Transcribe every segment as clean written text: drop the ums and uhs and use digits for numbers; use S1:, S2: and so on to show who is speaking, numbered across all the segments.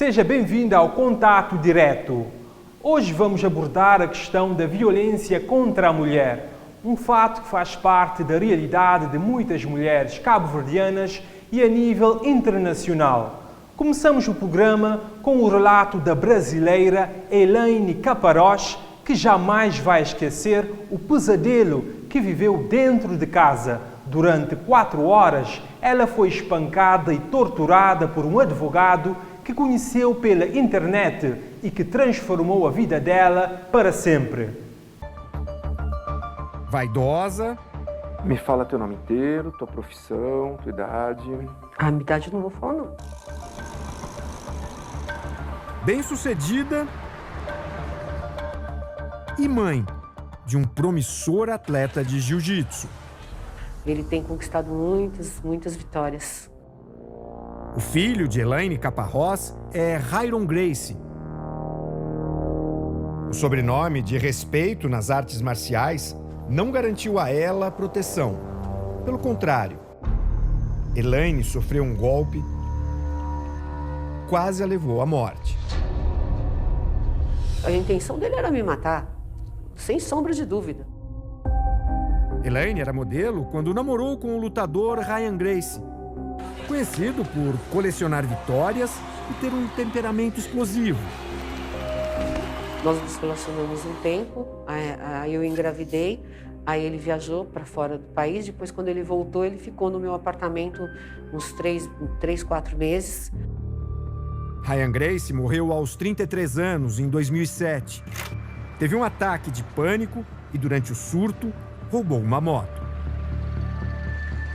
S1: Seja bem-vinda ao Contato Direto. Hoje vamos abordar a questão da violência contra a mulher, um fato que faz parte da realidade de muitas mulheres cabo-verdianas e a nível internacional. Começamos o programa com o relato da brasileira Elaine Caparós, que jamais vai esquecer o pesadelo que viveu dentro de casa. Durante 4 horas, ela foi espancada e torturada por um advogado que conheceu pela internet e que transformou a vida dela para sempre.
S2: Vaidosa.
S3: Me fala teu nome inteiro, tua profissão, tua idade.
S4: A minha idade eu não vou falar, não.
S2: Bem-sucedida e mãe de um promissor atleta de jiu-jitsu.
S4: Ele tem conquistado muitas vitórias.
S2: O filho de Elaine Caparós é Ryron Gracie. O sobrenome de respeito nas artes marciais não garantiu a ela proteção. Pelo contrário, Elaine sofreu um golpe, quase a levou à morte.
S4: A intenção dele era me matar, sem sombra de dúvida.
S2: Elaine era modelo quando namorou com o lutador Ryan Gracie, conhecido por colecionar vitórias e ter um temperamento explosivo.
S4: Nós nos relacionamos um tempo, aí eu engravidei, aí ele viajou para fora do país, depois quando ele voltou, ele ficou no meu apartamento uns 4 meses.
S2: Ryan Gracie morreu aos 33 anos, em 2007. Teve um ataque de pânico e, durante o surto, roubou uma moto.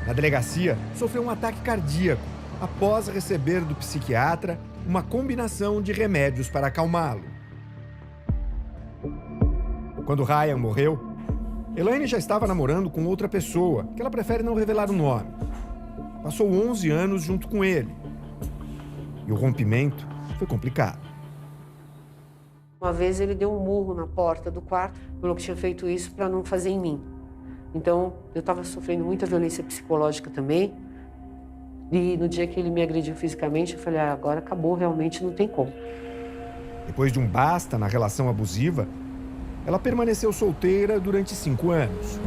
S2: Na delegacia, sofreu um ataque cardíaco após receber do psiquiatra uma combinação de remédios para acalmá-lo. Quando Ryan morreu, Elaine já estava namorando com outra pessoa, que ela prefere não revelar o nome. Passou 11 anos junto com ele. E o rompimento foi complicado.
S4: Uma vez ele deu um murro na porta do quarto, falou que tinha feito isso para não fazer em mim. Então, eu estava sofrendo muita violência psicológica também. E no dia que ele me agrediu fisicamente, eu falei, agora acabou, realmente não tem como.
S2: Depois de um basta na relação abusiva, ela permaneceu solteira durante 5 anos.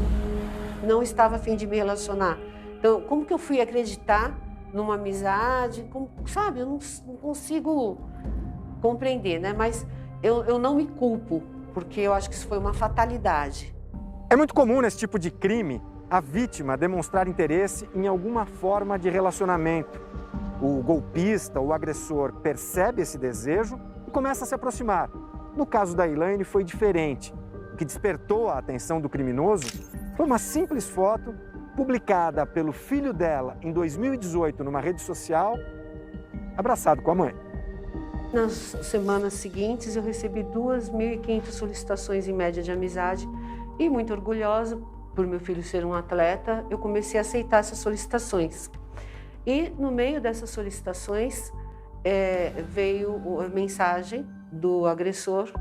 S4: Não estava a fim de me relacionar. Então, como que eu fui acreditar numa amizade? Sabe, eu não consigo compreender, né? Mas eu não me culpo, porque eu acho que isso foi uma fatalidade.
S2: É muito comum nesse tipo de crime a vítima demonstrar interesse em alguma forma de relacionamento. O golpista, o agressor, percebe esse desejo e começa a se aproximar. No caso da Elaine foi diferente. O que despertou a atenção do criminoso foi uma simples foto publicada pelo filho dela em 2018 numa rede social, abraçado com a mãe.
S4: Nas semanas seguintes eu recebi 2.500 solicitações em média de amizade e, muito orgulhosa por meu filho ser um atleta, eu comecei a aceitar essas solicitações. E no meio dessas solicitações veio a mensagem do agressor.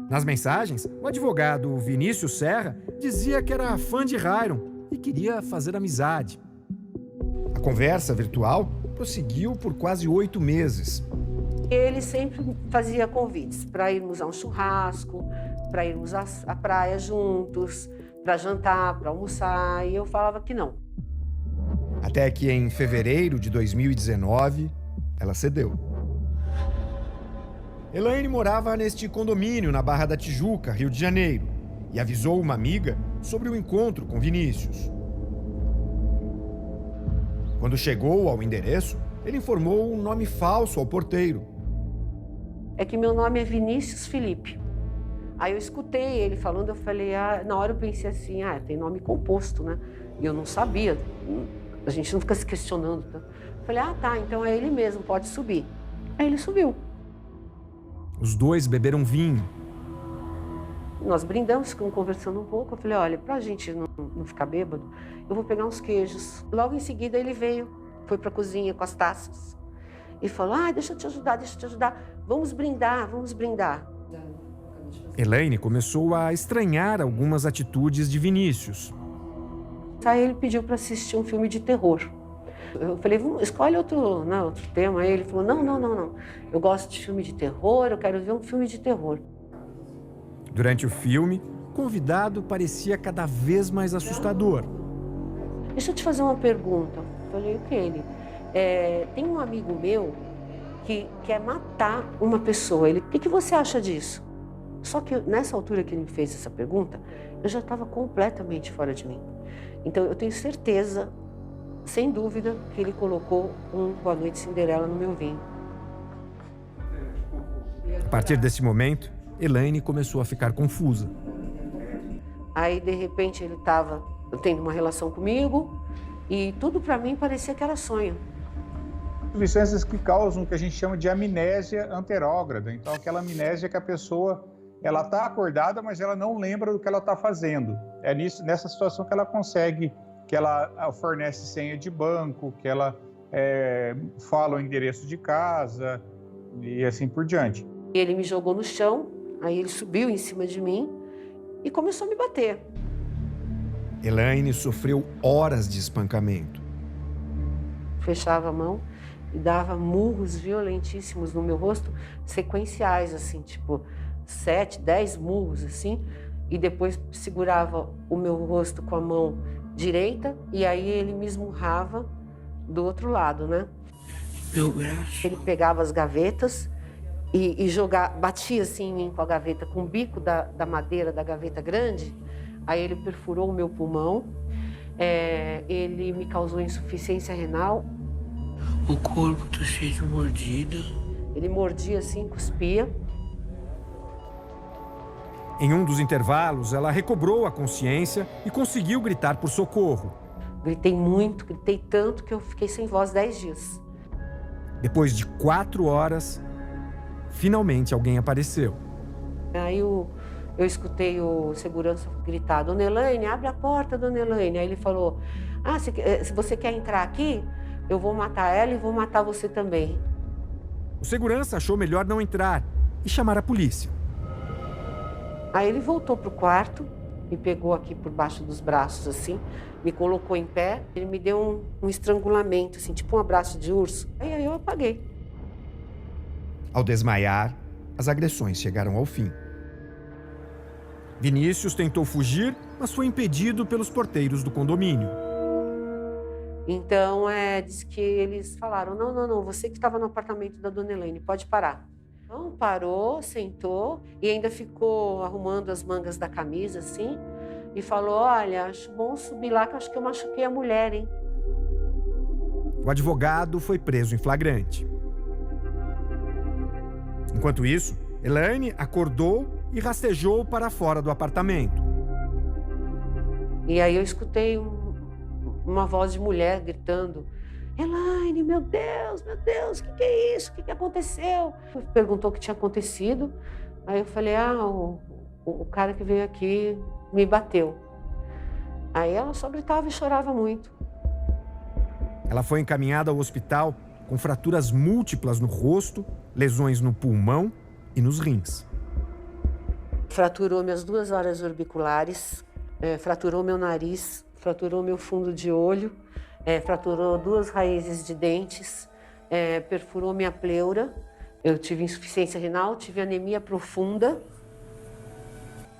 S2: Nas mensagens, o advogado Vinícius Serra dizia que era fã de Ryron e queria fazer amizade. A conversa virtual prosseguiu por quase 8 meses.
S4: Ele sempre fazia convites para irmos a um churrasco, para irmos à praia juntos, para jantar, para almoçar, e eu falava que não.
S2: Até que em fevereiro de 2019, ela cedeu. Elaine morava neste condomínio na Barra da Tijuca, Rio de Janeiro, e avisou uma amiga sobre o encontro com Vinícius. Quando chegou ao endereço, ele informou um nome falso ao porteiro.
S4: É que meu nome é Vinícius Felipe. Aí eu escutei ele falando, eu falei, na hora eu pensei assim, tem nome composto, né? E eu não sabia, a gente não fica se questionando. Tá? Falei, tá, então é ele mesmo, pode subir. Aí ele subiu.
S2: Os dois beberam vinho.
S4: Nós brindamos, ficamos conversando um pouco. Eu falei, olha, pra gente não ficar bêbado, eu vou pegar uns queijos. Logo em seguida ele veio, foi pra cozinha com as taças. E falou, deixa eu te ajudar. Vamos brindar.
S2: Elaine começou a estranhar algumas atitudes de Vinícius.
S4: Aí ele pediu para assistir um filme de terror. Eu falei, escolhe outro tema. Aí ele falou, não. Eu gosto de filme de terror, eu quero ver um filme de terror.
S2: Durante o filme, o convidado parecia cada vez mais assustador.
S4: Deixa eu te fazer uma pergunta. Eu falei, o que ele? Tem um amigo meu que quer matar uma pessoa. Ele, o que você acha disso? Só que nessa altura que ele me fez essa pergunta, eu já estava completamente fora de mim. Então eu tenho certeza, sem dúvida, que ele colocou um Boa Noite Cinderela no meu vinho.
S2: A partir desse momento, Elaine começou a ficar confusa.
S4: Aí, de repente, ele estava tendo uma relação comigo e tudo para mim parecia que era sonho.
S5: Substâncias que causam o que a gente chama de amnésia anterógrada. Então, aquela amnésia que a pessoa ela está acordada, mas ela não lembra do que ela está fazendo. É nessa situação que ela consegue, que ela fornece senha de banco, que ela fala o endereço de casa e assim por diante.
S4: Ele me jogou no chão, aí ele subiu em cima de mim e começou a me bater.
S2: Elaine sofreu horas de espancamento.
S4: Fechava a mão e dava murros violentíssimos no meu rosto, sequenciais, assim, tipo 7, 10 murros, assim, e depois segurava o meu rosto com a mão direita e aí ele me esmurrava do outro lado, né?
S6: Meu braço.
S4: Ele pegava as gavetas e batia assim em mim com a gaveta, com o bico da madeira da gaveta grande, aí ele perfurou o meu pulmão, ele me causou insuficiência renal.
S6: O corpo tá cheio de mordida.
S4: Ele mordia assim, cuspia.
S2: Em um dos intervalos, ela recobrou a consciência e conseguiu gritar por socorro.
S4: Gritei muito, gritei tanto que eu fiquei sem voz 10 dias.
S2: Depois de 4 horas, finalmente alguém apareceu.
S4: Aí eu escutei o segurança gritar, Dona Elaine, abre a porta, Dona Elaine. Aí ele falou, se você quer entrar aqui, eu vou matar ela e vou matar você também.
S2: O segurança achou melhor não entrar e chamar a polícia.
S4: Aí ele voltou pro quarto, me pegou aqui por baixo dos braços, assim, me colocou em pé, ele me deu um estrangulamento, assim, tipo um abraço de urso. Aí eu apaguei.
S2: Ao desmaiar, as agressões chegaram ao fim. Vinícius tentou fugir, mas foi impedido pelos porteiros do condomínio.
S4: Então, diz que eles falaram, não, você que estava no apartamento da Dona Elaine, pode parar. Então, parou, sentou e ainda ficou arrumando as mangas da camisa, assim, e falou, olha, acho bom subir lá que eu acho que eu machuquei a mulher, hein?
S2: O advogado foi preso em flagrante. Enquanto isso, Elaine acordou e rastejou para fora do apartamento.
S4: E aí eu escutei uma voz de mulher gritando, Elaine, meu Deus, o que é isso? O que aconteceu? Perguntou o que tinha acontecido. Aí eu falei, o cara que veio aqui me bateu. Aí ela só gritava e chorava muito.
S2: Ela foi encaminhada ao hospital com fraturas múltiplas no rosto, lesões no pulmão e nos rins.
S4: Fraturou minhas 2 varas orbiculares, fraturou meu nariz, fraturou meu fundo de olho, fraturou 2 raízes de dentes, perfurou minha pleura. Eu tive insuficiência renal, tive anemia profunda.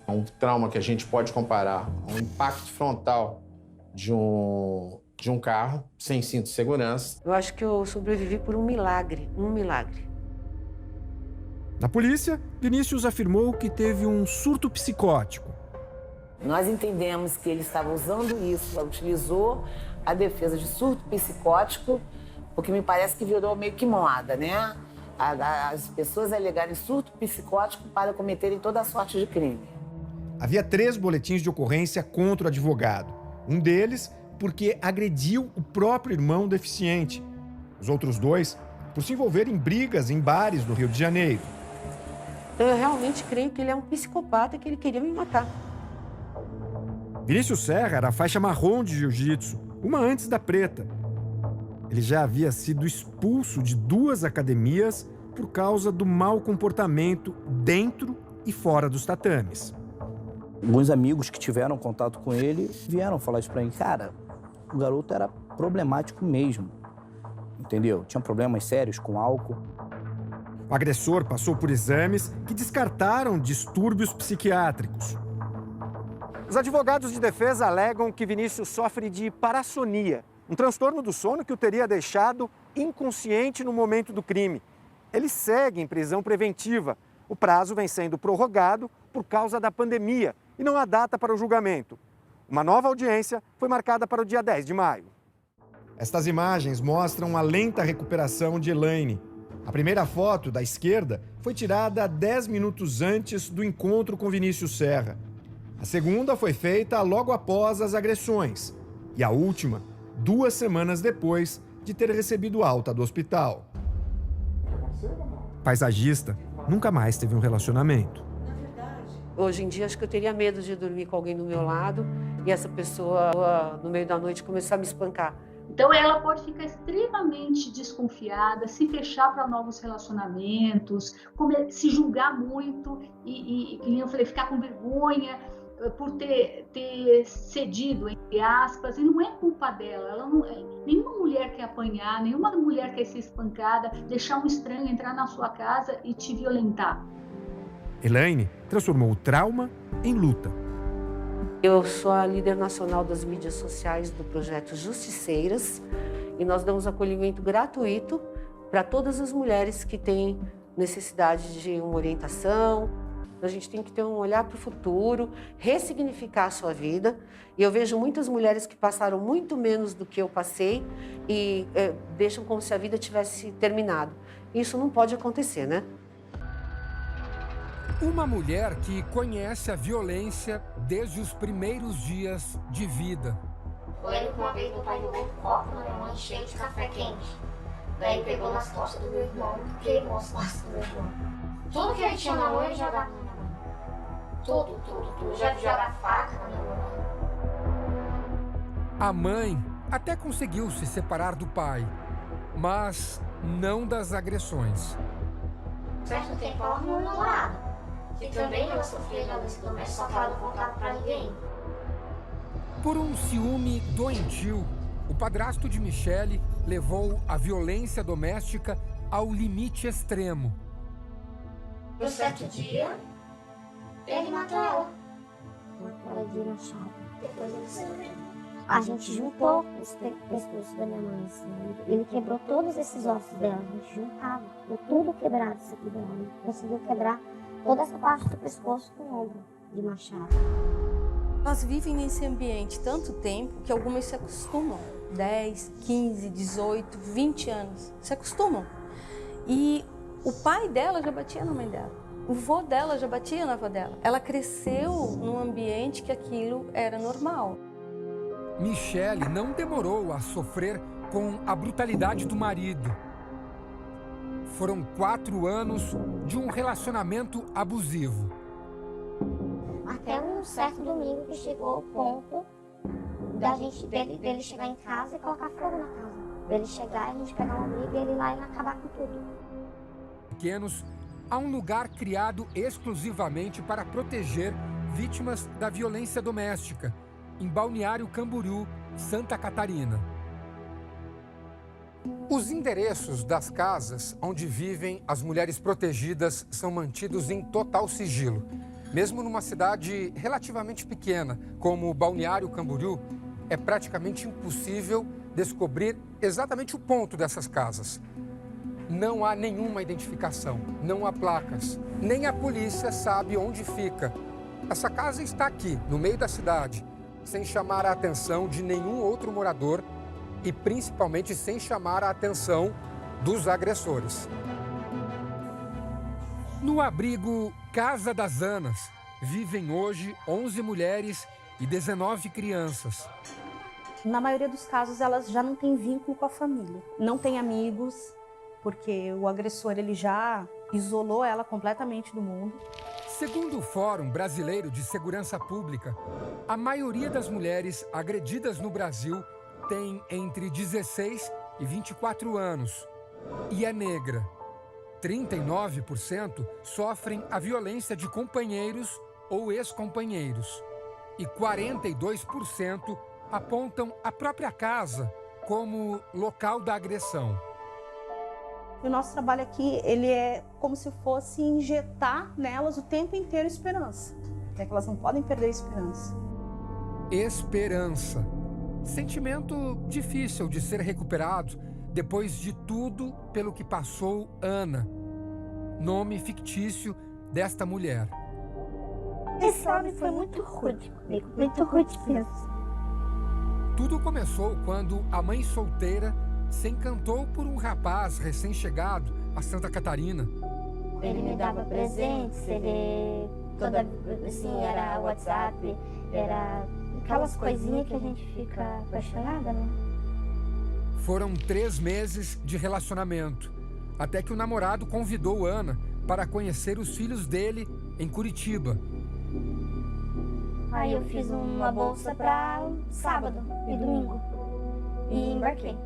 S7: É um trauma que a gente pode comparar a um impacto frontal de um carro sem cinto de segurança.
S4: Eu acho que eu sobrevivi por um milagre.
S2: Na polícia, Vinícius afirmou que teve um surto psicótico.
S8: Nós entendemos que ele estava usando isso, utilizou a defesa de surto psicótico, porque me parece que virou meio que moda, né? As pessoas alegarem surto psicótico para cometerem toda sorte de crime.
S2: Havia 3 boletins de ocorrência contra o advogado. Um deles porque agrediu o próprio irmão deficiente. Os outros 2 por se envolver em brigas em bares no Rio de Janeiro.
S4: Eu realmente creio que ele é um psicopata e que ele queria me matar.
S2: Vinícius Serra era a faixa marrom de jiu-jitsu, uma antes da preta. Ele já havia sido expulso de 2 academias por causa do mau comportamento dentro e fora dos tatames.
S9: Alguns amigos que tiveram contato com ele vieram falar isso pra mim. Cara, O garoto era problemático mesmo, entendeu? Tinha problemas sérios com álcool.
S2: O agressor passou por exames que descartaram distúrbios psiquiátricos. Os advogados de defesa alegam que Vinícius sofre de parassonia, um transtorno do sono que o teria deixado inconsciente no momento do crime. Ele segue em prisão preventiva. O prazo vem sendo prorrogado por causa da pandemia e não há data para o julgamento. Uma nova audiência foi marcada para o dia 10 de maio. Estas imagens mostram a lenta recuperação de Elaine. A primeira foto, da esquerda, foi tirada 10 minutos antes do encontro com Vinícius Serra. A segunda foi feita logo após as agressões. E a última, 2 semanas depois de ter recebido alta do hospital. Paisagista nunca mais teve um relacionamento.
S4: Hoje em dia, acho que eu teria medo de dormir com alguém do meu lado e essa pessoa, no meio da noite, começar a me espancar.
S10: Então, ela pode ficar extremamente desconfiada, se fechar para novos relacionamentos, se julgar muito e, como eu falei, ficar com vergonha por ter cedido, entre aspas, e não é culpa dela. Ela não, nenhuma mulher quer apanhar, nenhuma mulher quer ser espancada, deixar um estranho entrar na sua casa e te violentar.
S2: Elaine transformou o trauma em luta.
S4: Eu sou a líder nacional das mídias sociais do projeto Justiceiras e nós damos acolhimento gratuito para todas as mulheres que têm necessidade de uma orientação. A gente tem que ter um olhar para o futuro, ressignificar a sua vida. E eu vejo muitas mulheres que passaram muito menos do que eu passei e deixam como se a vida tivesse terminado. Isso não pode acontecer, né?
S11: Uma mulher que conhece a violência desde os primeiros dias de vida.
S12: Eu lembro que uma vez meu pai jogou um copo na minha mãe cheio de café quente. Daí pegou nas costas do meu irmão, queimou as costas do meu irmão. Tudo que ele tinha na mão ele jogava na minha mãe. Tudo. Já jogar faca na minha mãe.
S11: A mãe até conseguiu se separar do pai, mas não das agressões.
S12: Certo tempo ela arrumou um namorado, que também ela sofria violência doméstica, só que ela não contava pra ninguém.
S11: Por um ciúme doentio, o padrasto de Michele levou a violência doméstica ao limite extremo.
S12: Um certo dia, ele matou ela. Matou ela de machado. Depois ele saiu. A gente juntou os pescoços da minha mãe, assim. Ele quebrou todos esses ossos dela, a gente juntava. Ficou tudo quebrado isso aqui dela. Ele conseguiu quebrar toda essa parte do pescoço com o ombro de machado.
S13: Elas vivem nesse ambiente tanto tempo que algumas se acostumam. 10, 15, 18, 20 anos. Se acostumam. E o pai dela já batia na mãe dela. O vô dela já batia na avó dela. Ela cresceu num ambiente que aquilo era normal.
S11: Michele não demorou a sofrer com a brutalidade do marido. Foram 4 anos de um relacionamento abusivo.
S12: Até um certo domingo que chegou ao ponto dele chegar em casa e colocar fogo na casa. Dele chegar e a gente pegar uma briga e ele ir lá e acabar com tudo.
S11: Pequenos, há um lugar criado exclusivamente para proteger vítimas da violência doméstica, em Balneário Camboriú, Santa Catarina. Os endereços das casas onde vivem as mulheres protegidas são mantidos em total sigilo. Mesmo numa cidade relativamente pequena, como Balneário Camboriú, é praticamente impossível descobrir exatamente o ponto dessas casas. Não há nenhuma identificação, não há placas, nem a polícia sabe onde fica. Essa casa está aqui, no meio da cidade, sem chamar a atenção de nenhum outro morador e principalmente sem chamar a atenção dos agressores. No abrigo Casa das Anas, vivem hoje 11 mulheres e 19 crianças.
S14: Na maioria dos casos, elas já não têm vínculo com a família, não têm amigos, porque o agressor ele já isolou ela completamente do mundo.
S11: Segundo o Fórum Brasileiro de Segurança Pública, a maioria das mulheres agredidas no Brasil tem entre 16 e 24 anos e é negra. 39% sofrem a violência de companheiros ou ex-companheiros e 42% apontam a própria casa como local da agressão.
S14: E o nosso trabalho aqui, ele é como se fosse injetar nelas o tempo inteiro esperança. É que elas não podem perder a esperança.
S11: Esperança. Sentimento difícil de ser recuperado depois de tudo pelo que passou Ana, nome fictício desta mulher.
S12: Esse homem foi muito rude comigo, muito rude mesmo.
S11: Tudo começou quando a mãe solteira se encantou por um rapaz recém-chegado a Santa Catarina.
S12: Ele me dava presentes, ele toda assim, era WhatsApp, era aquelas coisinhas que a gente fica apaixonada, né?
S11: Foram 3 meses de relacionamento, até que o namorado convidou Ana para conhecer os filhos dele em Curitiba.
S12: Aí eu fiz uma bolsa para sábado e domingo e embarquei.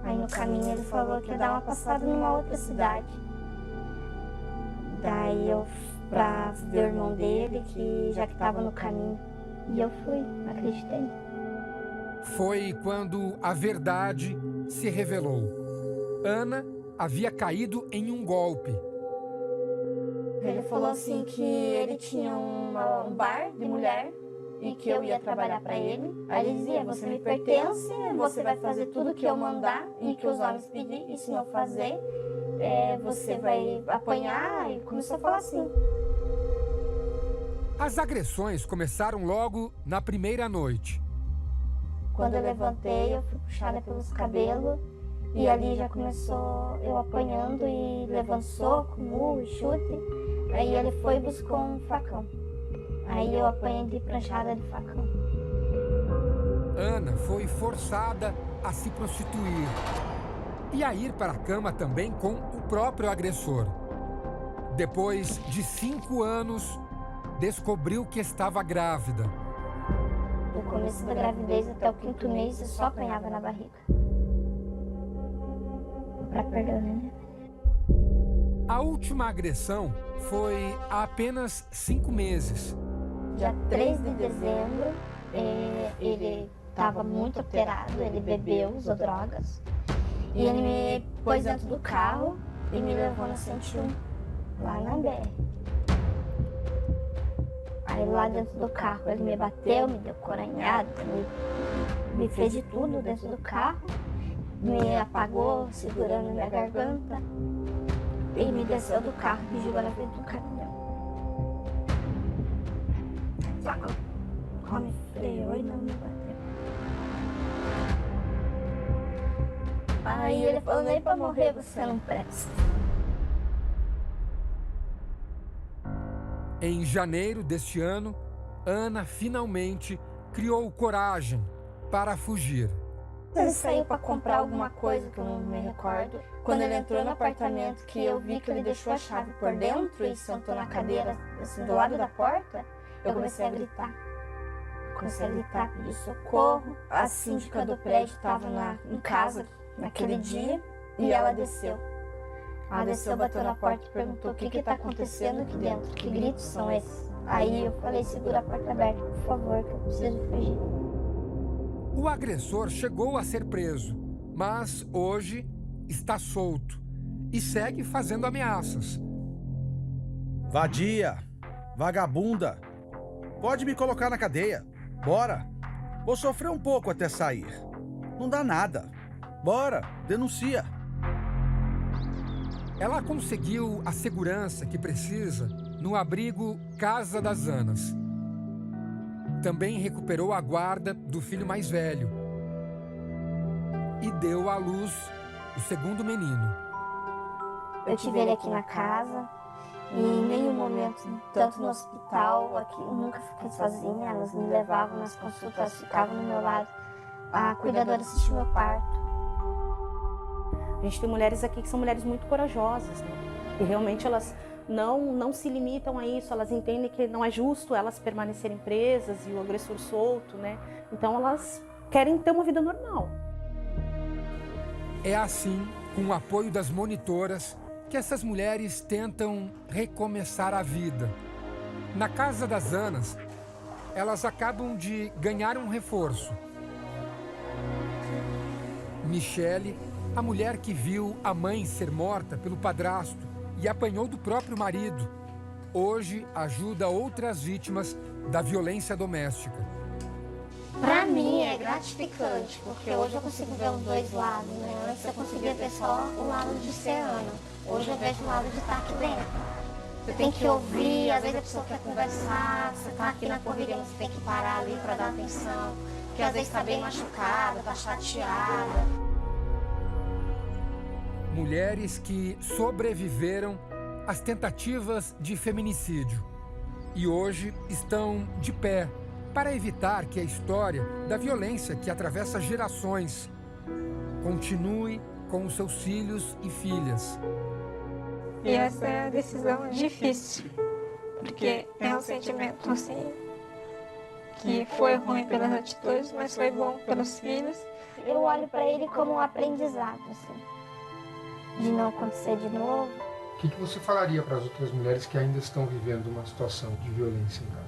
S12: Aí no caminho ele falou que ia dar uma passada numa outra cidade. Daí eu pra ver o irmão dele, que já que estava no caminho. E eu fui, acreditei.
S11: Foi quando a verdade se revelou. Ana havia caído em um golpe.
S12: Ele falou assim que ele tinha um bar de mulher e que eu ia trabalhar para ele. Aí ele dizia, você me pertence, você vai fazer tudo que eu mandar e que os homens pedir, e se não fazer, você vai apanhar. E começou a falar assim.
S11: As agressões começaram logo na primeira noite.
S12: Quando eu levantei, eu fui puxada pelos cabelos e ali já começou eu apanhando e levando soco, murro e chute. Aí ele foi e buscou um facão. Aí eu apanhei de pranchada de facão.
S11: Ana foi forçada a se prostituir e a ir para a cama também com o próprio agressor. Depois de 5 anos, descobriu que estava grávida.
S12: No começo da gravidez até o 5º mês eu só apanhava na barriga. Pra perder o neném.
S11: A última agressão foi há apenas 5 meses.
S12: Dia 3 de dezembro, ele estava muito alterado, ele bebeu, usou drogas. E ele me pôs dentro do carro e me levou na 101, lá na BR. Aí lá dentro do carro ele me bateu, me deu coronhada, me fez de tudo dentro do carro. Me apagou, segurando minha garganta. E me desceu do carro e jogou na frente do caminhão. Só me freou e não me bateu. Aí ele falou, nem pra morrer você não presta.
S11: Em janeiro deste ano, Ana finalmente criou coragem para fugir.
S12: Ele saiu para comprar alguma coisa que eu não me recordo. Quando ele entrou no apartamento, que eu vi que ele deixou a chave por dentro e sentou na cadeira, assim, do lado da porta, eu comecei a gritar. Comecei a gritar, pedir socorro. A síndica do prédio estava em casa naquele dia e ela desceu. Ela desceu, bateu na porta e perguntou o que está acontecendo aqui dentro, que gritos são esses? Aí eu falei, segura a porta aberta, por favor, que eu preciso fugir.
S11: O agressor chegou a ser preso, mas hoje está solto e segue fazendo ameaças.
S15: Vadia, vagabunda, pode me colocar na cadeia, bora. Vou sofrer um pouco até sair. Não dá nada. Bora, denuncia.
S11: Ela conseguiu a segurança que precisa no abrigo Casa das Anas. Também recuperou a guarda do filho mais velho e deu à luz o segundo menino.
S12: Eu tive ele aqui na casa e em nenhum momento, tanto no hospital, aqui, eu nunca fiquei sozinha. Elas me levavam nas consultas, elas ficavam no meu lado. A cuidadora assistiu meu parto.
S14: A gente tem mulheres aqui que são mulheres muito corajosas, né? E realmente elas não se limitam a isso, elas entendem que não é justo elas permanecerem presas e o agressor solto, né? Então elas querem ter uma vida normal.
S11: É assim, com o apoio das monitoras, que essas mulheres tentam recomeçar a vida. Na Casa das Anas, elas acabam de ganhar um reforço. Michele, a mulher que viu a mãe ser morta pelo padrasto e apanhou do próprio marido, hoje ajuda outras vítimas da violência doméstica.
S12: Para mim é gratificante, porque hoje eu consigo ver os dois lados, né? Antes eu conseguia ver só o lado de ser Ana. Hoje eu vejo o lado de estar aqui dentro. Você tem que ouvir, às vezes a pessoa quer conversar, você está aqui na correria, você tem que parar ali para dar atenção, porque às vezes está bem machucada, está chateada.
S11: Mulheres que sobreviveram às tentativas de feminicídio e hoje estão de pé para evitar que a história da violência que atravessa gerações continue com os seus filhos e filhas.
S16: E essa é a decisão difícil, porque é um sentimento assim, que foi ruim pelas atitudes, mas foi bom pelos filhos.
S12: Eu olho para ele como um aprendizado, assim, de não acontecer de novo.
S11: O que você falaria para as outras mulheres que ainda estão vivendo uma situação de violência em casa?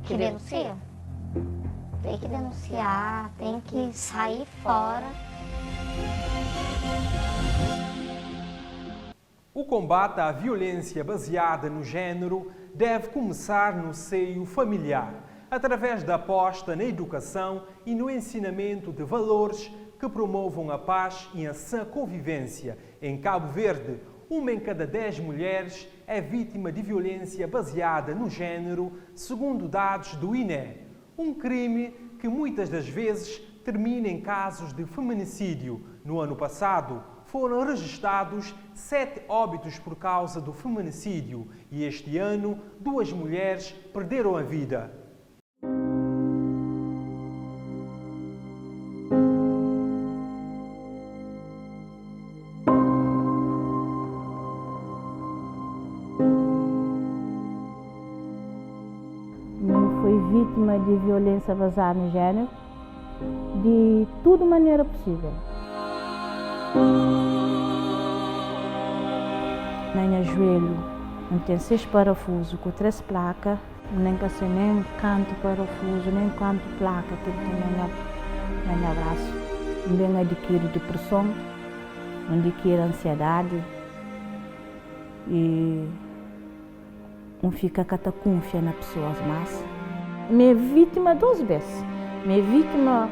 S12: Que denuncia. Tem que denunciar, tem que sair fora.
S1: O combate à violência baseada no género deve começar no seio familiar, através da aposta na educação e no ensinamento de valores que promovam a paz e a sã convivência. Em Cabo Verde, 1 em cada 10 mulheres é vítima de violência baseada no género, segundo dados do INE. Um crime que muitas das vezes termina em casos de feminicídio. No ano passado, foram registrados 7 óbitos por causa do feminicídio e este ano 2 mulheres perderam a vida.
S17: Foi vítima de violência baseada no género de toda maneira possível. Nem a joelho, não tem 6 parafusos com 3 placas, nem que assim, nem canto parafuso, nem canto placa que tem no braço. Também adquire depressão, adquire ansiedade e não fica catacúnfia nas pessoas mais. Me vítima 2 vezes. Me vítima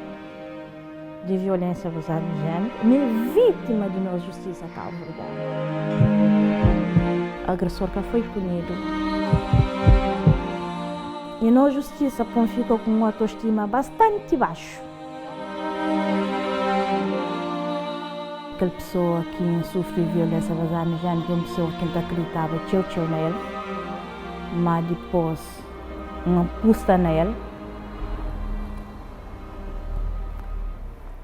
S17: de violência baseada no género, me vítima de não justiça Cabo Verde. O agressor que foi punido. E não justiça fica com uma autoestima bastante baixa. Aquela pessoa que sofre violência baseada no género é uma pessoa que não acreditava tchau nele, mas depois não custa nele.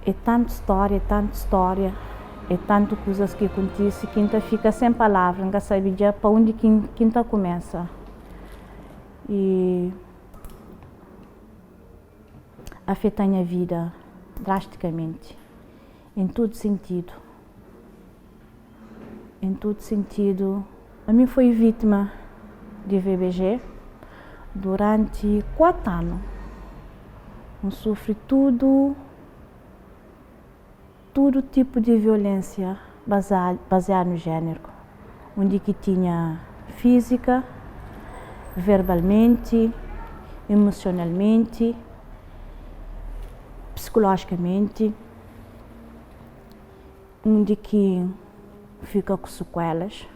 S17: É tanta história, é tanto coisas que acontecem que ainda fica sem palavras, não sabe já para onde quinta começa. E afeta a minha vida drasticamente, em todo sentido. Em todo sentido. A mim foi vítima de VBG durante 4 anos. Eu sofri todo tipo de violência baseada no género, onde que tinha física, verbalmente, emocionalmente, psicologicamente, onde que fica com sequelas.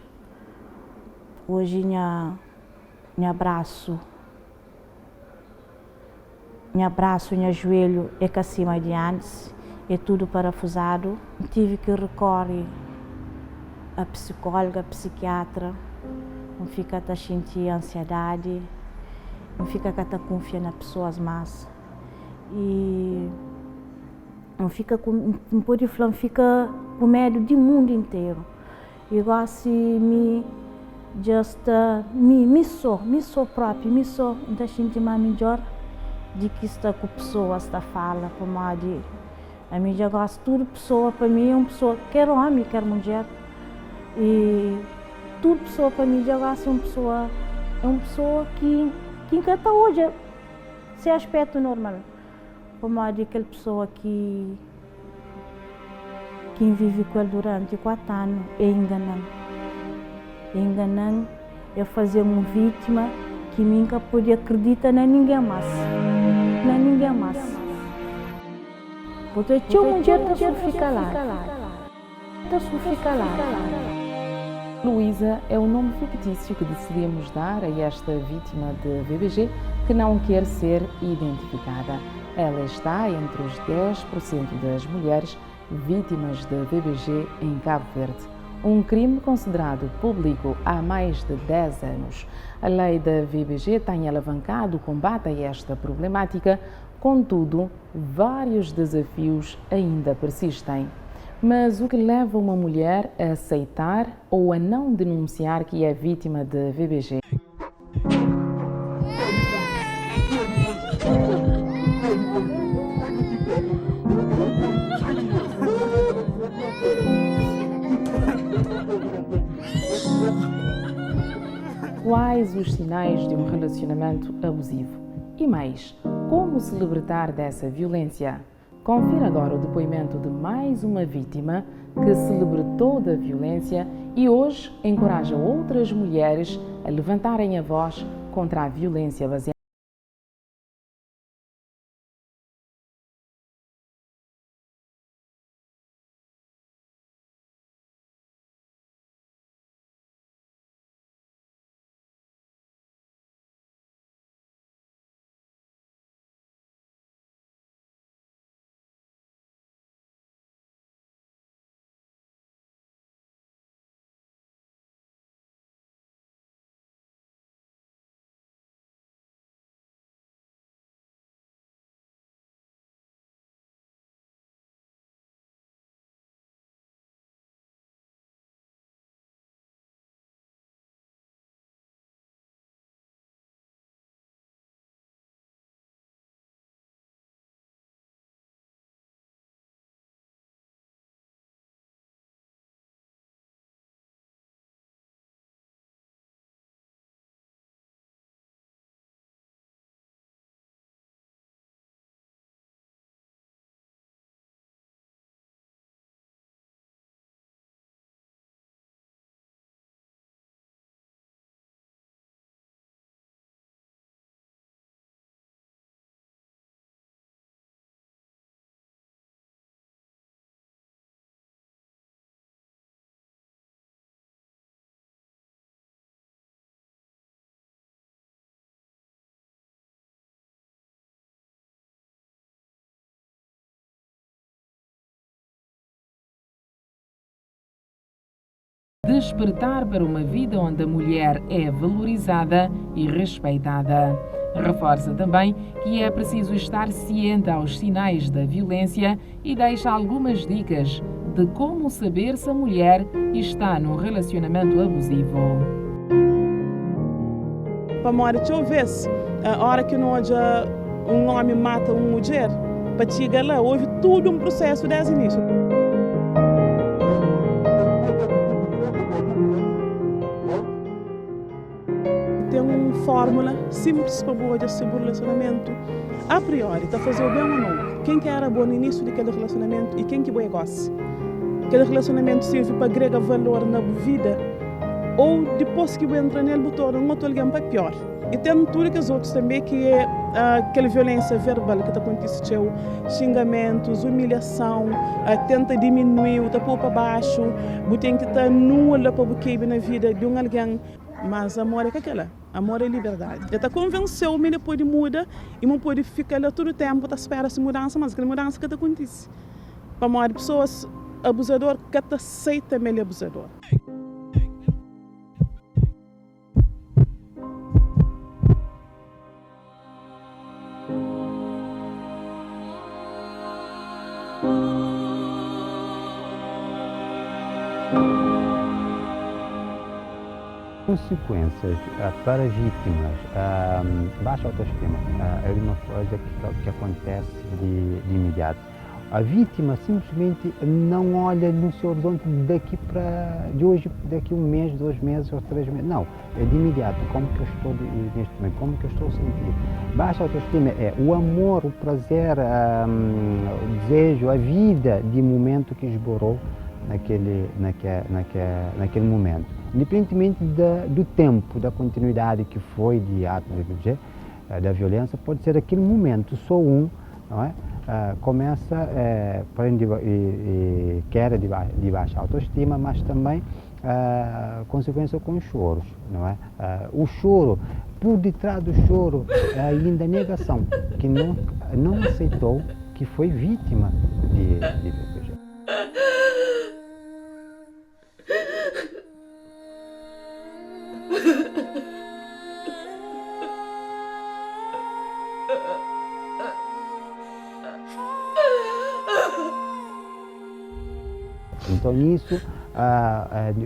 S17: Hoje meu abraço, meu joelho é que acima de antes. É tudo parafusado. Tive que recorrer a psicóloga, a psiquiatra. Não fica a sentir ansiedade, não fica a confiar nas pessoas mais. E não fica com, pode falar, fica com medo do mundo inteiro. Igual se me sou próprio, me sou da gente mais melhor de que está com pessoas da fala, como a de a mim já gosto tudo pessoa para mim é uma pessoa quer homem quer mulher e tudo pessoa para mim já gosto é uma pessoa que encanta hoje se aspecto normal como a de aquela pessoa que Quem vive com ele durante 4 anos é enganando. Enganando é fazer uma vítima que nunca podia acreditar em ninguém mais. Em ninguém mais. Porque tinha um dia que ficar lá.
S18: Luísa é o nome fictício que decidimos dar a esta vítima de VBG que não quer ser identificada. Ela está entre os 10% das mulheres vítimas de VBG em Cabo Verde. Um crime considerado público há mais de 10 anos. A lei da VBG tem alavancado o combate a esta problemática, contudo, vários desafios ainda persistem. Mas o que leva uma mulher a aceitar ou a não denunciar que é vítima de VBG? Quais os sinais de um relacionamento abusivo? E mais, como se libertar dessa violência? Confira agora o depoimento de mais uma vítima que se libertou da violência e hoje encoraja outras mulheres a levantarem a voz contra a violência baseada. Despertar para uma vida onde a mulher é valorizada e respeitada. Reforça também que é preciso estar ciente aos sinais da violência e deixa algumas dicas de como saber se a mulher está num relacionamento abusivo.
S19: Para que eu vejo, a hora que um homem mata uma mulher, para chegar lá, houve todo um processo desde o início. Tem uma fórmula simples para poder ser um relacionamento. A priori, está fazendo bem ou não? Quem que era bom no início daquele relacionamento e quem que você gosta? Aquele relacionamento serve para agregar valor na vida ou depois que você entra nele, botou um outro alguém para pior. E tem tudo que os outros também, que é aquela violência verbal que está acontecendo, xingamentos, humilhação, tenta diminuir, está pôr para baixo, você tem que estar nula para você na vida de alguém. Mas amor é aquela, amor é liberdade. Ele está convenceu, mas depois de muda e não pode ficar lá todo o tempo, está esperando essa mudança, mas aquela mudança que acontece. Para amor de pessoas abusador, que te aceita ele abusador.
S20: Consequências para vítimas, baixa autoestima é uma coisa que acontece de imediato. A vítima simplesmente não olha no seu horizonte de hoje, daqui 1 mês, 2 meses ou 3 meses. Não, é de imediato. Como que eu estou neste momento? Como que eu estou a sentir? Baixa autoestima é o amor, o prazer desejo, a vida de momento que esborou naquele momento. Independentemente do tempo, da continuidade que foi de ato de VBG, da violência, pode ser aquele momento, só um, não é? Começa queda de baixa autoestima, mas também consequência com os choros, não é? O choro, por detrás do choro, ainda a negação, que não aceitou que foi vítima de VBG. Então, nisso,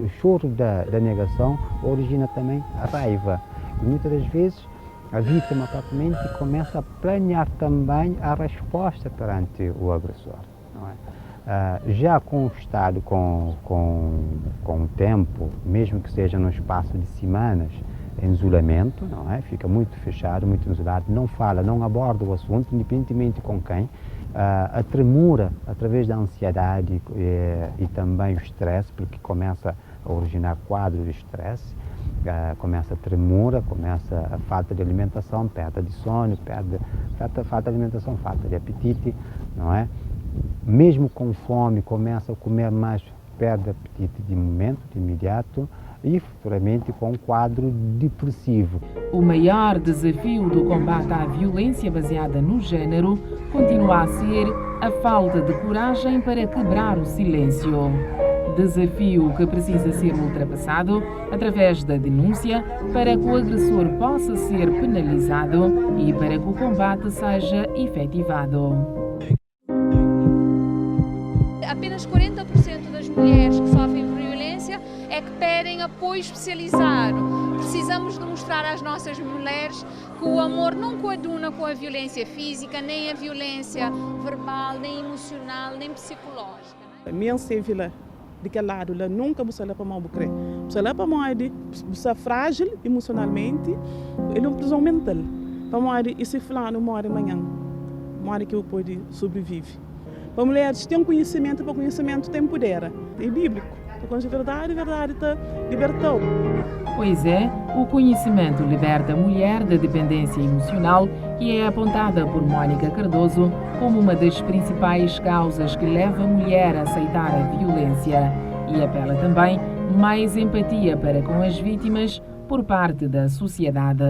S20: o choro da negação origina também a raiva. E muitas das vezes, a vítima propriamente começa a planear também a resposta perante o agressor. Não é? Já com o Estado, com o tempo, mesmo que seja num espaço de semanas, em isolamento, não é? Fica muito fechado, muito isolado, não fala, não aborda o assunto, independentemente com quem. A tremura, através da ansiedade e também o estresse, porque começa a originar quadros de estresse, começa a tremura, começa a falta de alimentação, perda de sono, falta de alimentação, falta de apetite, não é? Mesmo com fome, começa a comer mais, perde apetite de momento, de imediato, e futuramente com um quadro depressivo.
S18: O maior desafio do combate à violência baseada no género continua a ser a falta de coragem para quebrar o silêncio. Desafio que precisa ser ultrapassado através da denúncia para que o agressor possa ser penalizado e para que o combate seja efetivado.
S21: Apenas 40% das mulheres que sofrem violência é que pedem apoio especializado. Precisamos demonstrar às nossas mulheres que o amor não coaduna com a violência física, nem a violência verbal, nem emocional, nem psicológica.
S19: Minha civila de que lado ela nunca você para mal bucre. Você lá para mal de você frágil emocionalmente, ele é uma prisão mental. Para mal de esse fulano mora amanhã, mora que eu pode sobreviver. Para mulheres têm conhecimento, para conhecimento tem poder. É bíblico. Porque a verdade está libertou.
S18: Pois é, o conhecimento liberta a mulher da dependência emocional, que é apontada por Mónica Cardoso como uma das principais causas que leva a mulher a aceitar a violência. E apela também mais empatia para com as vítimas por parte da sociedade.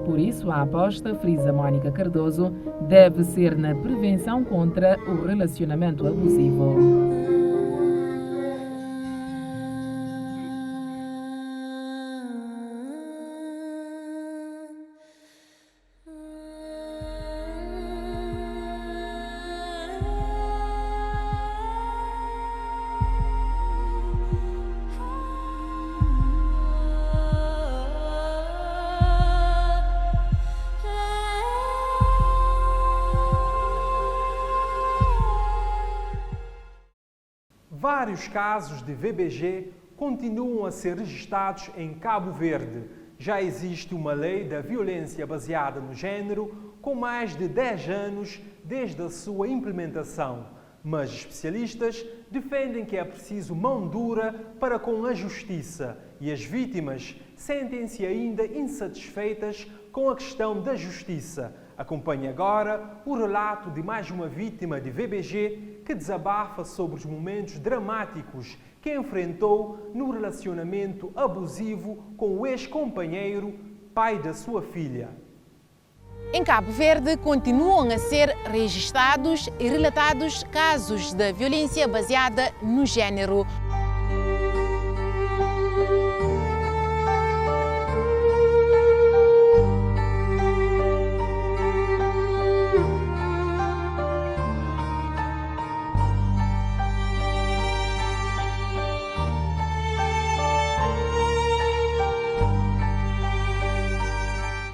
S18: Por isso, a aposta, frisa Mónica Cardoso, deve ser na prevenção contra o relacionamento abusivo.
S1: Vários casos de VBG continuam a ser registrados em Cabo Verde. Já existe uma lei da violência baseada no género com mais de 10 anos desde a sua implementação. Mas especialistas defendem que é preciso mão dura para com a justiça e as vítimas sentem-se ainda insatisfeitas com a questão da justiça. Acompanhe agora o relato de mais uma vítima de VBG que desabafa sobre os momentos dramáticos que enfrentou no relacionamento abusivo com o ex-companheiro, pai da sua filha.
S22: Em Cabo Verde, continuam a ser registrados e relatados casos de violência baseada no género.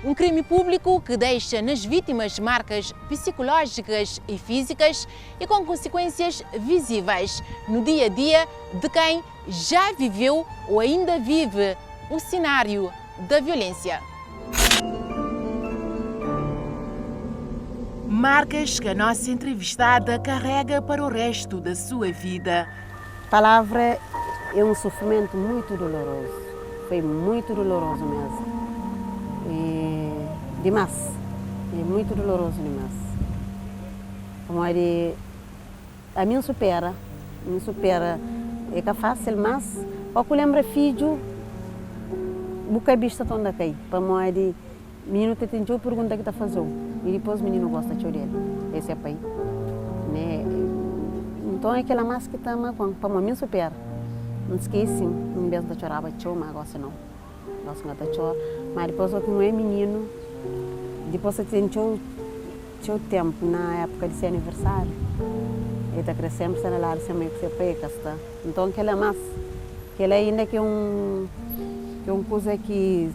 S22: Um crime público que deixa nas vítimas marcas psicológicas e físicas e com consequências visíveis no dia a dia de quem já viveu ou ainda vive o cenário da violência. marcas que a nossa entrevistada carrega para o resto da sua vida.
S3: A palavra é um sofrimento muito doloroso. Foi muito doloroso mesmo. Demais. É muito doloroso demais. Como é a mim supera. É que é fácil, mas ao que lembra filho, buca vista toda cai. Para mim, o menino te tentou perguntar o que está fazendo. E depois o menino gosta de dele. Esse é o pai. Né? Então é aquela massa que está para mim supera. Não esquece, em vez de chorar, mas gosta não. Gosta de chorar. Mas depois o que não é menino, depois você tem seu tempo na época de seu aniversário. Ele está crescendo, está na lar, sempre que você pega, então aquela massa, aquela ainda que é uma coisa que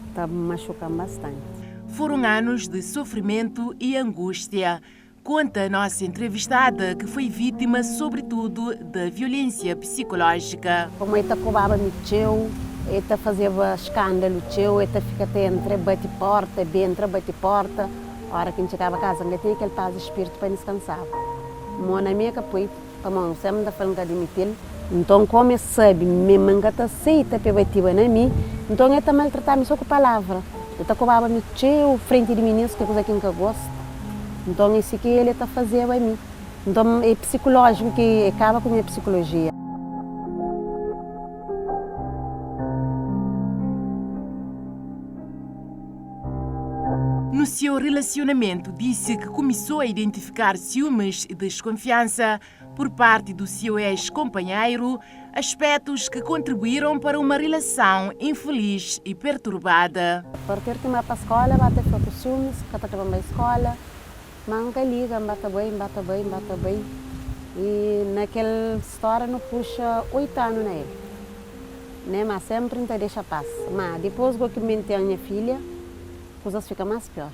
S3: está machucando bastante.
S22: Foram anos de sofrimento e angústia. Conta a nossa entrevistada que foi vítima, sobretudo, da violência psicológica.
S3: Como ele cobrava me teu, ele fazia escândalo teu, ele fica entre bate porta, entra bate porta. A hora que a gente chegava a casa, não tinha aquele paz de espírito para descansar. Mona minha que foi, para mim, sempre da falando de mim. Então, como eu sabe, me manga tá aceita pebativa na mim, então ele tá maltratando só com palavra. Ele tá cobrava me teu frente de meninos que é coisa que eu gosto. Então, isso que ele está fazendo a mim. Então, é psicológico que acaba com a minha psicologia.
S22: No seu relacionamento, disse que começou a identificar ciúmes e desconfiança por parte do seu ex-companheiro, aspectos que contribuíram para uma relação infeliz e perturbada.
S3: A partir que eu para a escola, bate foto ciúmes, que eu estava na escola, manga liga, bata bem. E naquela história não puxa 8 anos nele. Né? Mas sempre não deixa paz. Mas depois que eu mentei a minha filha, as coisas ficam mais pior.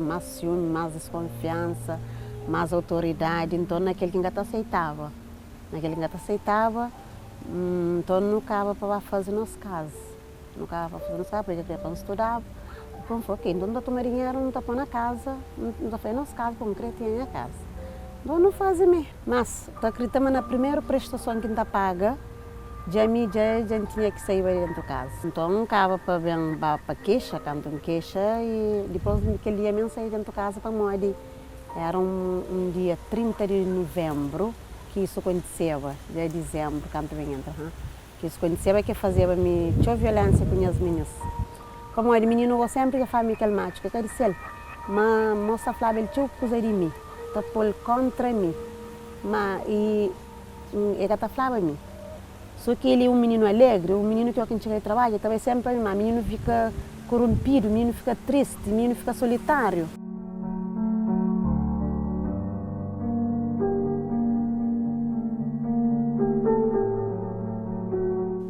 S3: Mais ciúme, mais desconfiança, mais autoridade. Então, naquele que ainda aceitava. Então não acaba para fazer nos casos. Porque quando estudava, então foi ok, então não toma dinheiro, não está pondo na casa, não está fazendo nos casos concretos em minha casa. Então não faz mesmo. Mas, estou acreditando na primeira prestação que ainda paga, já tinha que sair dentro de casa. Então não acaba para queixa, canto em queixa, e depois daquele dia eu saí dentro de casa para morrer. Era um dia 30 de novembro que isso aconteceu, de dezembro, quando vem entrar. Que isso aconteceu que fazia-me violência com as meninas. Como o menino eu sempre fazia aquele macho, que disse ele, mas moça falava ele tinha coisa de mim, tá por contra mim, mas ele tá falava mim. Só que ele é um menino alegre, um menino que eu quando chega de trabalho, talvez sempre mas o menino fica corrompido, o menino fica triste, o menino fica solitário.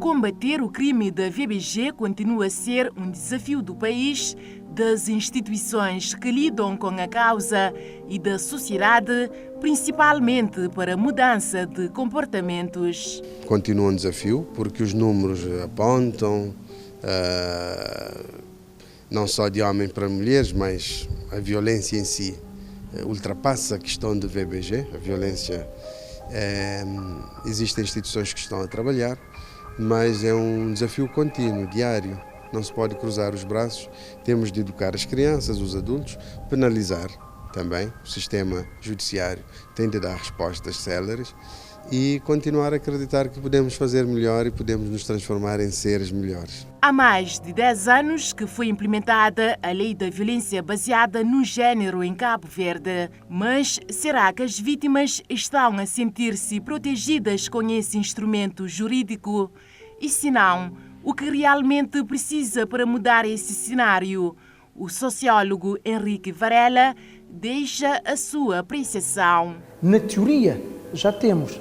S22: Combater o crime da VBG continua a ser um desafio do país, das instituições que lidam com a causa e da sociedade, principalmente para a mudança de comportamentos.
S5: Continua um desafio, porque os números apontam, não só de homens para mulheres, mas a violência em si ultrapassa a questão de VBG, a violência. Existem instituições que estão a trabalhar, mas é um desafio contínuo, diário. Não se pode cruzar os braços, temos de educar as crianças, os adultos, penalizar também. O sistema judiciário tem de dar respostas céleres e continuar a acreditar que podemos fazer melhor e podemos nos transformar em seres melhores.
S22: Há mais de 10 anos que foi implementada a Lei da Violência Baseada no Gênero em Cabo Verde. Mas será que as vítimas estão a sentir-se protegidas com esse instrumento jurídico? E se não, o que realmente precisa para mudar esse cenário? O sociólogo Henrique Varela deixa a sua apreciação.
S23: Na teoria, já temos,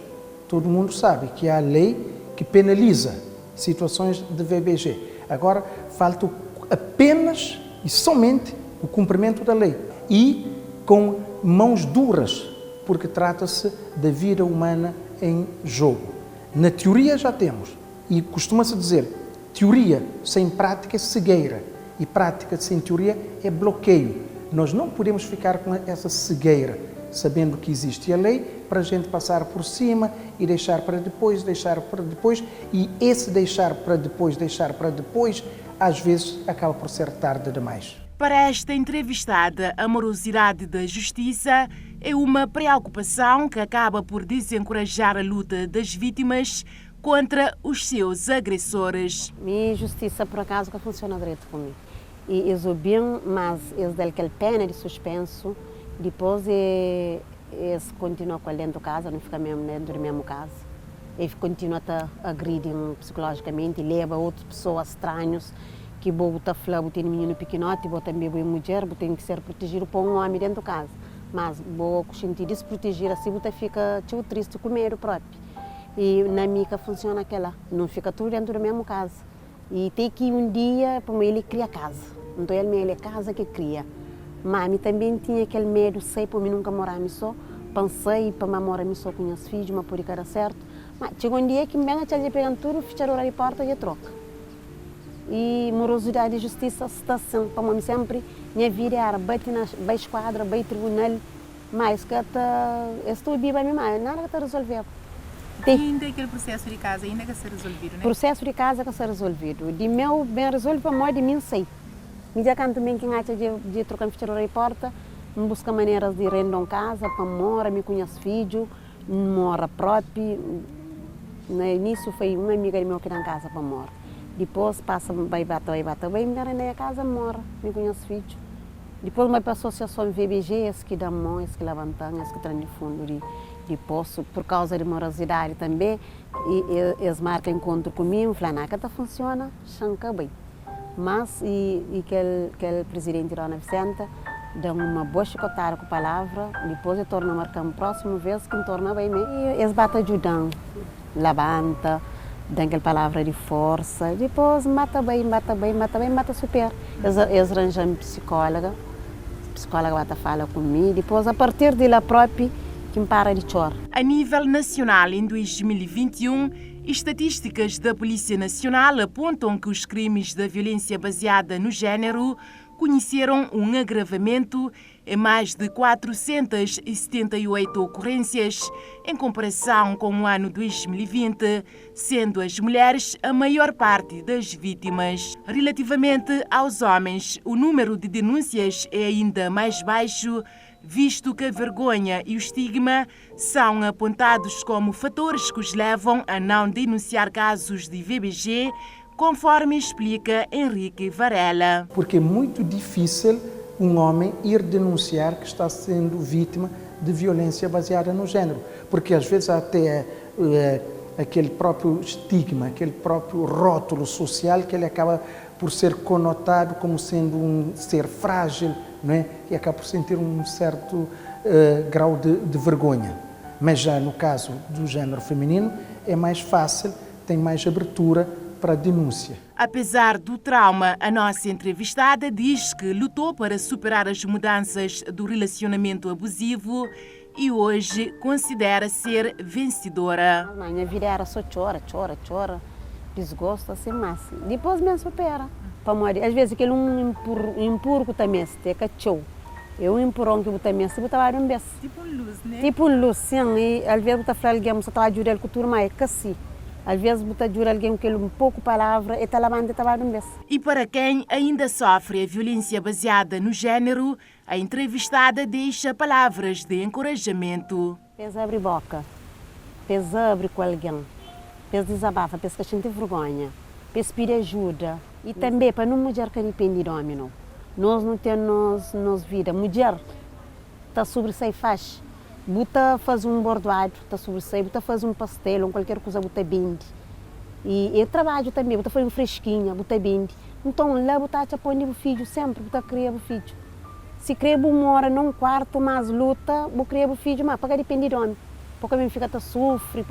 S23: todo mundo sabe que há a lei que penaliza situações de VBG. Agora, falta apenas e somente o cumprimento da lei e com mãos duras, porque trata-se da vida humana em jogo. Na teoria já temos, e costuma-se dizer, teoria sem prática é cegueira e prática sem teoria é bloqueio. Nós não podemos ficar com essa cegueira, sabendo que existe a lei, para a gente passar por cima e deixar para depois, e esse deixar para depois, às vezes acaba por ser tarde demais.
S6: Para esta entrevistada, a morosidade da justiça é uma preocupação que acaba por desencorajar a luta das vítimas contra os seus agressores.
S3: Minha justiça, por acaso, que funciona direito comigo. E eles bem, mas eles dão aquela pena de suspenso, depois eles continuam com ele dentro de casa, não fica mesmo dentro da mesma casa. Eles continuam a agredir psicologicamente, leva outras pessoas estranhas, que bota flor, tem menino pequenote, bota também mulher, tem que ser protegido por um homem dentro de casa. Mas vou sentir desprotegido, assim você fica triste com medo próprio. E na mica funciona aquela, não fica tudo dentro da mesma casa. E tem que um dia, para ele cria casa. Então ele é casa que cria. Mas também tinha aquele medo, sei para mim nunca morar só. Pensei para me morar só com os filhos, mas por dar certo. Mas chegou um dia que me venha a pegar tudo, fechar a porta e troca. E morosidade e justiça está sempre, para mim sempre, minha vida era bater na esquadra, bater tribunal, mas que estou viva mesmo, nada que está resolvido.
S6: E ainda aquele processo de casa ainda que ser resolvido, né?
S3: Processo de casa que ser resolvido. De meu bem resolvido para mais de mim sei. Me já canto também que acha de trocar fechar a porta, busca maneiras de render casa para morar, me conhece filho, mora próprio. No início foi uma amiga meu que dá casa para morar. Depois passa vai me render a casa, mora, me conhece filho. Depois vai para a associação VBG, que dá mão, que levantam, que traz de fundo de poço, por causa de morosidade também, e eles marcam encontro comigo, falam, que está funciona, chanca bem. Mas, aquele presidente Rona Vicente dá uma boa chicotada com a palavra, depois ele torna a marcar uma próxima vez, que torna bem mesmo. E eles batem ajudando, levanta, dão aquela palavra de força, depois mata super. Eles arranjam psicóloga vai falar comigo, depois a partir de lá própria, que me para de chorar.
S6: A nível nacional, em 2021, estatísticas da Polícia Nacional apontam que os crimes da violência baseada no género conheceram um agravamento em mais de 478 ocorrências, em comparação com o ano 2020, sendo as mulheres a maior parte das vítimas. Relativamente aos homens, o número de denúncias é ainda mais baixo, visto que a vergonha e o estigma são apontados como fatores que os levam a não denunciar casos de VBG, conforme explica Henrique Varela.
S23: Porque é muito difícil um homem ir denunciar que está sendo vítima de violência baseada no género, porque às vezes até aquele próprio estigma, aquele próprio rótulo social que ele acaba por ser conotado como sendo um ser frágil, não é? E acaba por sentir um certo grau de vergonha. Mas já no caso do género feminino é mais fácil, tem mais abertura para a denúncia.
S6: Apesar do trauma, a nossa entrevistada diz que lutou para superar as mudanças do relacionamento abusivo e hoje considera ser vencedora.
S3: A minha vida era só chora, desgosto assim, mas depois me supera. Às vezes aquele empurro também se tem cachorro. Eu empurrão que eu também se botar um beijo.
S6: Tipo luz, né?
S3: Tipo luz, sim. E às vezes eu falo alguém, você está ajudando com turma é assim. Às vezes você ajuda alguém com um pouco de palavra e está lavando um beijo.
S6: E para quem ainda sofre a violência baseada no género, a entrevistada deixa palavras de encorajamento.
S3: Pesa abre boca, pesa abre com alguém, pesa desabafa, pesa que a gente tem vergonha, pesa pedir ajuda. E também para não mulher que depende de homem, não. Nós não temos nos vida. Mulher está sobre si faz. Bota faz um bordoado, está sobre si, bota faz um pastel, ou qualquer coisa, bota bende. E eu trabalho também, bota faz um fresquinha, bota bende. Então lá bota a põe o filho sempre, bota criar o filho. Se cria uma hora num quarto, mas luta, vou criar o filho, mas para depender de homem. Porque a fica sofre,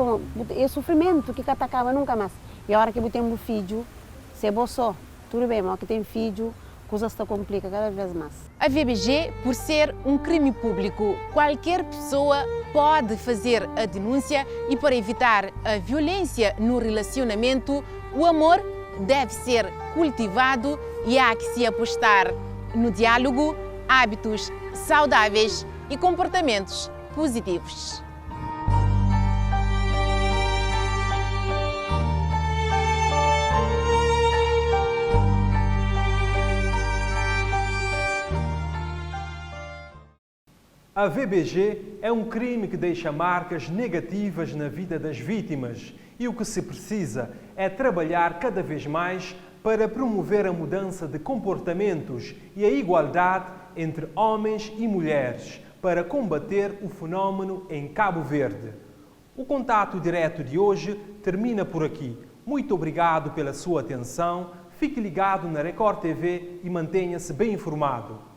S3: é sofrimento que acaba nunca mais. E a hora que eu tenho um filho, se é bom só, tudo bem, mas que tem filho, coisas se complicam cada vez mais.
S22: A VBG, por ser um crime público, qualquer pessoa pode fazer a denúncia e para evitar a violência no relacionamento, o amor deve ser cultivado e há que se apostar no diálogo, hábitos saudáveis e comportamentos positivos.
S1: A VBG é um crime que deixa marcas negativas na vida das vítimas e o que se precisa é trabalhar cada vez mais para promover a mudança de comportamentos e a igualdade entre homens e mulheres para combater o fenómeno em Cabo Verde. O contato direto de hoje termina por aqui. Muito obrigado pela sua atenção, fique ligado na Record TV e mantenha-se bem informado.